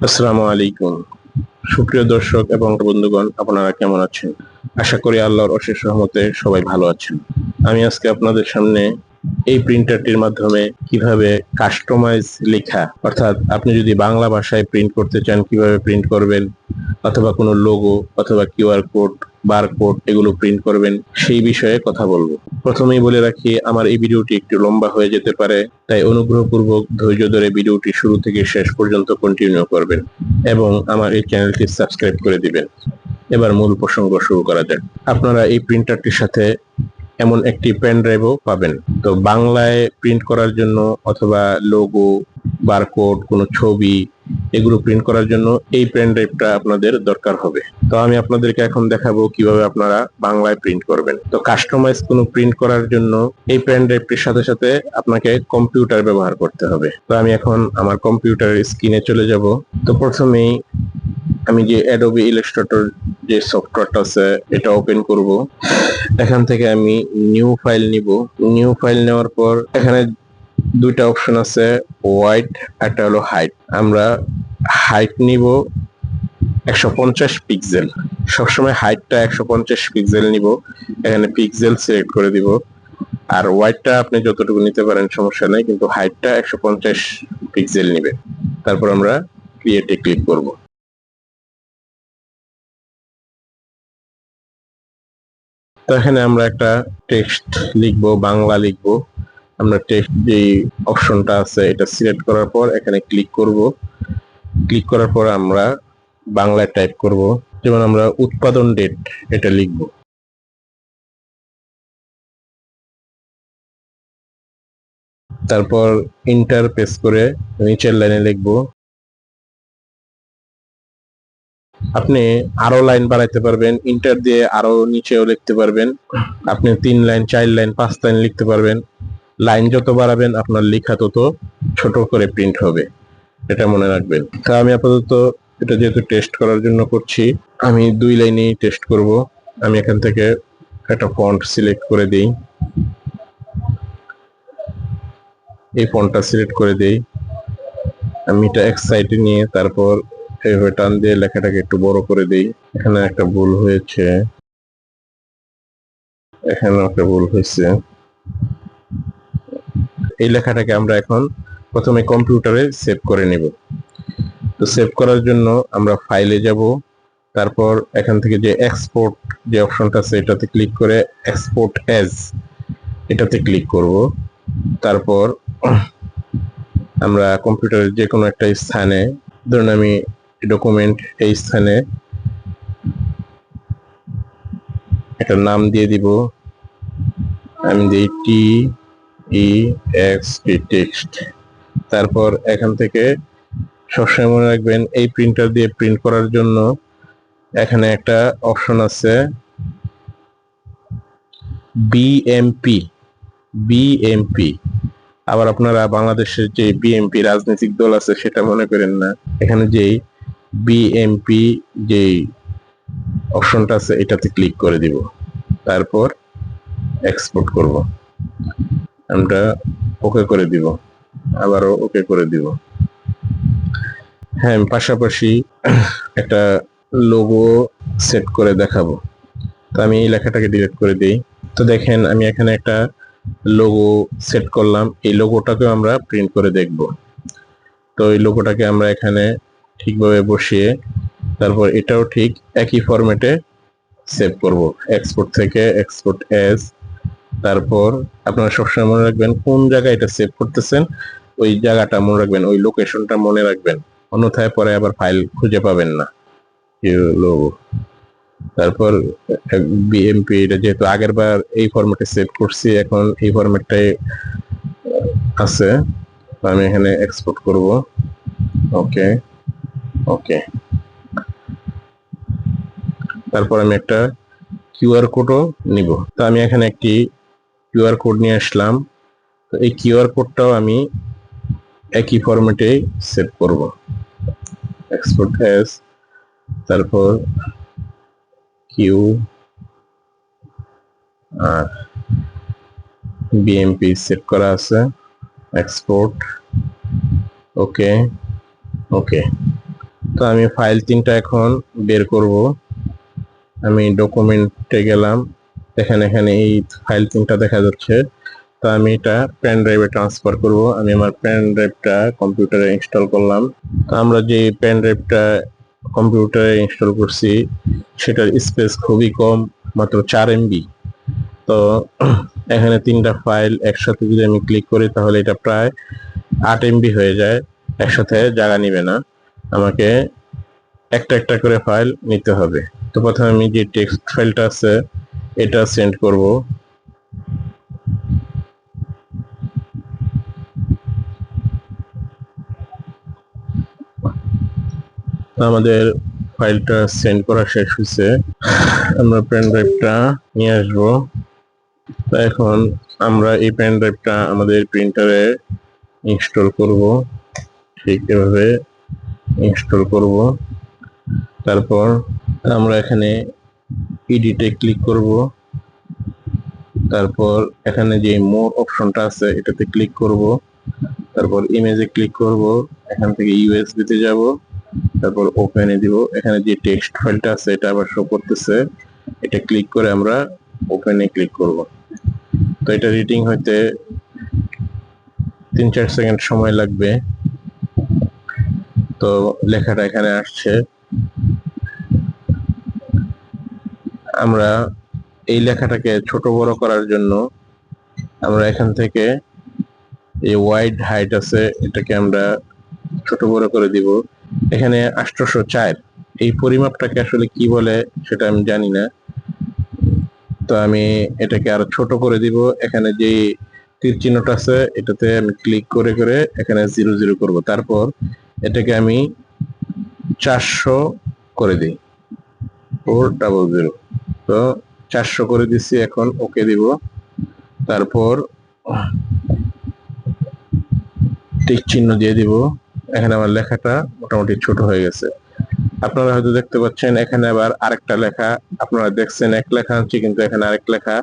আসসালামু আলাইকুম। সুপ্রিয় দর্শক এবং বন্ধুগণ, আপনারা কেমন আছেন? আশা করি আল্লাহর অশেষ রহমতে সবাই ভালো আছেন। আমি আজকে আপনাদের সামনে এই প্রিন্টারটির মাধ্যমে কিভাবে কাস্টমাইজ লেখা, অর্থাৎ আপনি যদি বাংলা ভাষায় প্রিন্ট করতে চান কিভাবে প্রিন্ট করবেন, অথবা কোনো লোগো অথবা কিউআর কোড, বারকোড এগুলো প্রিন্ট করবেন সেই বিষয়ে কথা বলবো। প্রথমেই বলে রাখি, আমার এই ভিডিওটি একটু লম্বা হয়ে যেতে পারে, তাই অনুগ্রহপূর্বক ধৈর্য ধরে ভিডিওটি শুরু থেকে শেষ পর্যন্ত কন্টিনিউ করবেন এবং আমার এই চ্যানেলটি সাবস্ক্রাইব করে দিবেন। এবার মূল প্রসঙ্গ শুরু করা যাক। আপনারা এই প্রিন্টারটির সাথে এমন একটি পেন ড্রাইভও পাবেন। তো বাংলায় প্রিন্ট করার জন্য অথবা লোগো, বারকোড, কোনো ছবি এগুলো প্রিন্ট করার জন্য এই পেন ড্রাইভটা আপনাদের দরকার হবে। তো আমি আপনাদেরকে এখন দেখাবো কিভাবে আপনারা বাংলায় প্রিন্ট করবেন। তো কাস্টমাইজ কোনো প্রিন্ট করার জন্য এই পেন ড্রাইভটির সাথে সাথে আপনাকে কম্পিউটার ব্যবহার করতে হবে। তো আমি এখন আমার কম্পিউটারের স্ক্রিনে চলে যাব। তো প্রথমেই আমি যে অ্যাডোবি ইলাস্ট্রেটর যে সফটওয়্যারটা আছে এটা ওপেন করব। এখান থেকে আমি নিউ ফাইল নিব। নিউ ফাইল নেওয়ার পর এখানে দুইটা অপশন আছে, ওয়াইড, একটা হলো হাইট। আমরা হাইট নিব 150 পিক্সেল। সবসময় হাইটটা 150 পিক্সেল নিব। এখানে পিক্সেল সিলেক্ট করে দিব। আর ওয়াইডটা আপনি যতটুকু নিতে পারেন সমস্যা নেই, কিন্তু হাইটটা 150 পিক্সেল নিবে। তারপর আমরা ক্রিয়েটে ক্লিক করব। তো এখানে আমরা একটা টেক্সট লিখবো, বাংলা লিখবো। আমরা টেক্সট যে অপশনটা আছে এটা সিলেক্ট করার পর এখানে ক্লিক করব। ক্লিক করার পর আমরা বাংলায় টাইপ করব, যেমন আমরা উৎপাদন ডেট এটা লিখব। তারপর ইন্টার প্রেস করে নিচের লাইনে লিখব। আপনি আরো লাইন বাড়াইতে পারবেন, ইন্টার দিয়ে আরো নিচেও লিখতে পারবেন। আপনি 3 লাইন, 4 লাইন, 5 লাইন লিখতে পারবেন। লাইন যত বাড়াবেন আপনার লেখা তত ছোট করে প্রিন্ট হবে, এটা মনে রাখবেন। তা আমি আপাতত এটা যেহেতু টেস্ট করার জন্য করছি, আমি 2 লাইনেই টেস্ট করব। আমি এখান থেকে একটা ফন্ট সিলেক্ট করে দিই। এই ফন্টটা সিলেক্ট করে দেই। আমি এটা এক সাইডে নিয়ে তারপর এইভাবে টান দিয়ে লেখাটাকে একটু বড় করে দেই। এখানে একটা ভুল হয়েছে, এখানে একটা ভুল হয়েছে। এই লেখাটাকে আমরা এখন প্রথমে কম্পিউটারে সেভ করে নিব। তো সেভ করার জন্য আমরা ফাইলে যাব, তারপর এখান থেকে যে এক্সপোর্ট যে অপশনটা আছে এটাতে ক্লিক করে এক্সপোর্ট অ্যাজ এটাতে ক্লিক করব। তারপর আমরা কম্পিউটারের যে কোনো একটা স্থানে, ধরুন আমি ডকুমেন্ট এই স্থানে একটা নাম দিয়ে দিব। আমি দিই TEXT টেক্সট। তারপর এখান থেকে সবসময় মনে রাখবেন এই প্রিন্টার দিয়ে প্রিন্ট করার জন্য এখানে একটা অপশন আছে বিএমপি। আবার আপনারা বাংলাদেশের যে বিএমপি রাজনৈতিক দল আছে সেটা মনে করেন না। এখানে যেই বিএমপি যেই অপশনটা আছে এটাতে ক্লিক করে দিব। তারপর এক্সপোর্ট করব। আমরা ওকে করে দিব, আবারও ওকে করে দিব। হ্যাঁ, পাশাপাশি একটা লোগো সেট করে দেখাবো। তো আমি এই লেখাটাকে ডিলিট করে দিই। তো দেখেন আমি এখানে একটা লোগো সেট করলাম। এই লোগোটাকে আমরা প্রিন্ট করে দেখব। তো এই লোগোটাকে আমরা এখানে ঠিকভাবে বসিয়ে তারপর এটাও ঠিক একই ফরম্যাটে সেভ করব। এক্সপোর্ট থেকে এক্সপোর্ট অ্যাজ। তারপর আপনারা সবসময় মনে রাখবেন কোন জায়গায় এটা সেভ করতেছেন, ওই জায়গাটা মনে রাখবেন, ওই লোকেশনটা মনে রাখবেন, অন্যথায় পরে আবার ফাইল খুঁজে পাবেন না। তারপর বিএমপি এটা যেহেতু আগের বার এই ফরম্যাটে সেভ করছি, এখন এই ফরম্যাটটাই আছে। আমি এখানে এক্সপোর্ট করব। ওকে ওকে। তারপর আমি একটা কিউআর কোডও নিব। তো আমি এখানে একটি কিউআর কোড নিয়ে আসলাম। তো এই কিউআর কোডটাও আমি একই ফরম্যাটে সেভ করব। এক্সপোর্ট অ্যাজ, তারপর কিউ আর বিএমপি সেভ করা আছে। এক্সপোর্ট, ওকে ওকে। তো আমি ফাইল 3টা এখন বের করব। আমি ডকুমেন্টে গেলাম, দেখেন এখানে এই ফাইল 3টা দেখা যাচ্ছে। তো আমি এটা পেন ড্রাইভে ট্রান্সফার করব। আমি আমার পেন ড্রাইভটা কম্পিউটারে ইনস্টল করলাম। তো আমরা যে পেন ড্রাইভটা কম্পিউটারে ইনস্টল করছি সেটার স্পেস খুবই কম, মাত্র 4 MB। তো এখানে 3টা ফাইল একসাথে যদি আমি ক্লিক করি তাহলে এটা প্রায় 8 MB হয়ে যায়, একসাথে জায়গা নিবে না, আমাকে একটা একটা করে ফাইল নিতে হবে। তো প্রথমে আমি যে টেক্সট ফাইলটা আছে এটা সেন্ড করব। আমাদের ফাইলটা সেন্ড করা শেষ হয়েছে। আমরা পেন ড্রাইভটা নিয়ে আসবো। তো এখন আমরা এই পেন ড্রাইভটা আমাদের প্রিন্টারে ইনস্টল করব, ঠিক এভাবে ইনস্টল করব। তারপর আমরা এখানে এডিটে ক্লিক করব। তারপর এখানে যে মোর অপশনটা আছে এটাতে ক্লিক করব। তারপর ইমেজে ক্লিক করব, এখান থেকে ইউএসবি তে যাব, তারপর ওপেনে দিব। এখানে যে টেক্সট ফাইলটা আছে এটা আবার শো করতেছে, এটা ক্লিক করে আমরা ওপেনে ক্লিক করব। তো এটা রিডিং হইতে 3-4 সেকেন্ড সময় লাগবে। তো লেখাটা এখানে আসছে। আমরা এই লেখাটাকে ছোট বড় করার জন্য আমরা এখান থেকে এই ওয়াইড হাইট আছে এটাকে আমরা ছোট বড় করে দিব। এখানে 804, এই পরিমাপটাকে আসলে কি বলে সেটা আমি জানি না। তো আমি এটাকে আরো ছোট করে দিব। এখানে যে তীর চিহ্নটা আছে এটাতে আমি ক্লিক করে করে এখানে 00 করব। তারপর এটাকে আমি 400 করে দিই, 400। তো 400 করে দিচ্ছি, এখন ওকে দিব। তারপর টিক চিহ্ন দিয়ে দিব। এখানে আমার লেখাটা মোটামুটি ছোট হয়ে গেছে। আপনারা হয়তো দেখতে পাচ্ছেন এখানে আবার আরেকটা লেখা, আপনারা দেখছেন এক লেখা আনছি কিন্তু এখানে আরেক লেখা।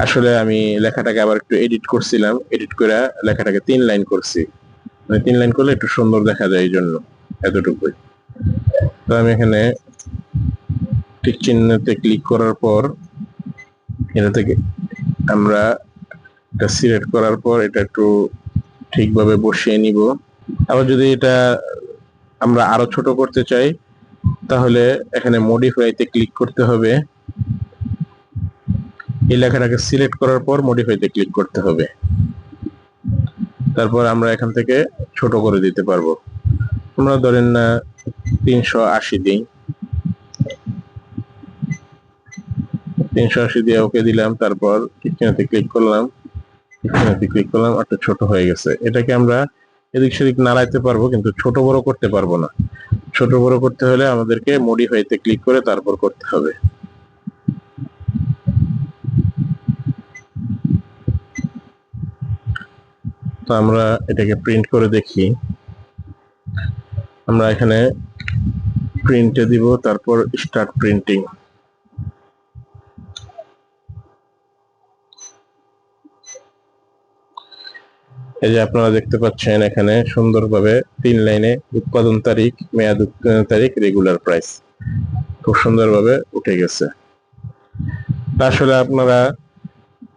আসলে আমি লেখাটাকে আবার একটু এডিট করছিলাম, এডিট করে লেখাটাকে 3 লাইন করছি, মানে 3 লাইন করলে একটু সুন্দর দেখা যায়, এই জন্য এতটুকুই। তো আমি এখানে টিক চিহ্নতে ক্লিক করার পর এটা থেকে আমরা এটা সিলেক্ট করার পর এটা একটু ঠিকভাবে বসিয়ে নিব। আবার যদি এটা আমরা আরো ছোট করতে চাই তাহলে এখানে মডিফাইতে ক্লিক করতে হবে। এই লেখাটাকে সিলেক্ট করার পর মডিফাইতে ক্লিক করতে হবে। তারপর আমরা এখান থেকে ছোট করে দিতে পারবো। আমরা ধরেন না 380 দিই, 380 দিয়ে ওকে দিলাম। তারপর এখানে ক্লিক করলাম, এখানে ক্লিক করলাম, একটা ছোট হয়ে গেছে। এটাকে আমরা এদিক সেদিক নাড়াইতে পারবো কিন্তু ছোট বড় করতে পারবো না। ছোট বড় করতে হলে আমাদেরকে মডিফাইতে ক্লিক করে তারপর করতে হবে। তো আমরা এটাকে প্রিন্ট করে দেখি। আমরা এখানে প্রিন্টে দিব, তারপর স্টার্ট প্রিন্টিং। এই যে আপনারা দেখতে পাচ্ছেন এখানে সুন্দরভাবে 3 লাইনে উৎপাদন তারিখ, মেয়াদ তারিখ, রেগুলার প্রাইস খুব সুন্দরভাবে উঠে গেছে। আসলে আপনারা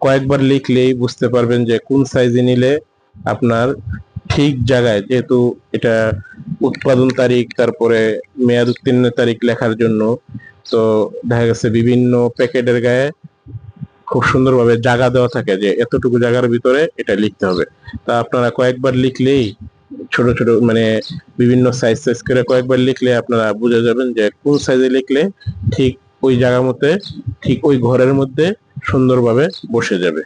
কয়েকবার লিখলেই বুঝতে পারবেন যে কোন সাইজে নিলে আপনার ঠিক জায়গায়, যেহেতু এটা উৎপাদন তারিখ তারপরে মেয়াদ উত্তীর্ণের তারিখ লেখার জন্য, তো দেখা গেছে বিভিন্ন প্যাকেটের গায়ে খুব সুন্দরভাবে জায়গা দেওয়া থাকে যে এতটুকু জায়গার ভিতরে এটা লিখতে হবে। তা আপনারা কয়েকবার লিখলেই, ছোট ছোট মানে বিভিন্ন সাইজ সাইজ করে কয়েকবার লিখলে আপনারা বুঝে যাবেন যে কোন সাইজে লিখলে ঠিক ওই জায়গার মধ্যে, ঠিক ওই ঘরের মধ্যে সুন্দরভাবে বসে যাবে।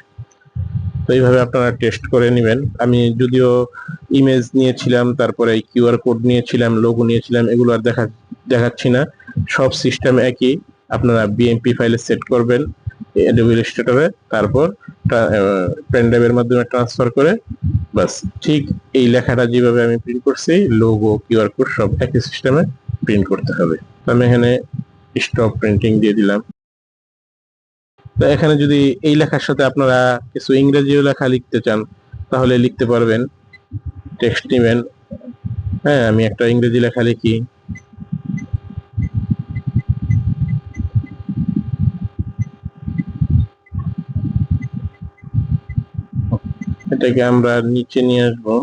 তো এইভাবে আপনারা টেস্ট করে নেবেন। আমি যদিও ইমেজ নিয়েছিলাম, তারপরে কিউআর কোড নিয়েছিলাম, লোগো নিয়েছিলাম, এগুলো আর দেখাচ্ছি না। সব সিস্টেম একই, আপনারা বিএমপি ফাইলে সেট করবেন অ্যাডোবি ইলাস্ট্রেটরে, তারপর পেন ড্রাইভের মাধ্যমে ট্রান্সফার করে বাস ঠিক এই লেখাটা যেভাবে আমি প্রিন্ট করছি, লোগো কিউআর কোড সব একই সিস্টেমে প্রিন্ট করতে হবে। আমি এখানে স্টপ প্রিন্টিং দিয়ে দিলাম। তো এখানে যদি এই লেখার সাথে আপনারা কিছু ইংরেজিও লেখা লিখতে চান তাহলে লিখতে পারবেন। টেক্সট নেবেন, হ্যাঁ আমি একটা ইংরেজি লেখা লিখি, এটাকে আমরা নিচে নিয়ে আসবো।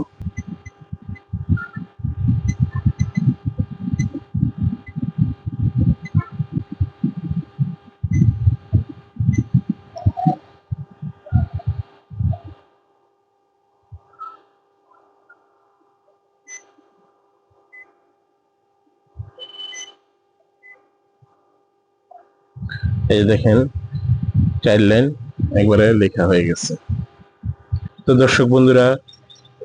এই দেখেন 4 লাইন একবারে লেখা হয়ে গেছে। তো দর্শক বন্ধুরা,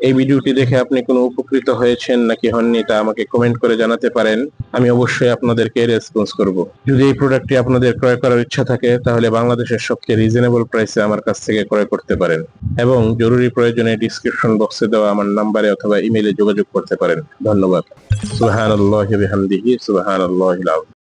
এই ভিডিওটি দেখে আপনি কোনো উপকৃত হয়েছেন নাকি হননি তা আমাকে কমেন্ট করে জানাতে পারেন। আমি অবশ্যই আপনাদেরকে রেসপন্স করব। যদি এই প্রোডাক্টটি আপনাদের ক্রয় করার ইচ্ছা থাকে তাহলে বাংলাদেশের সবচেয়ে রিজনেবল প্রাইসে আমার কাছ থেকে ক্রয় করতে পারেন এবং জরুরি প্রয়োজনে ডিসক্রিপশন বক্সে দেওয়া আমার নাম্বারে অথবা ইমেইলে যোগাযোগ করতে পারেন। ধন্যবাদ। সুবহানাল্লাহি ওয়া বিহামদিহি সুবহানাল্লাহিল আযীম।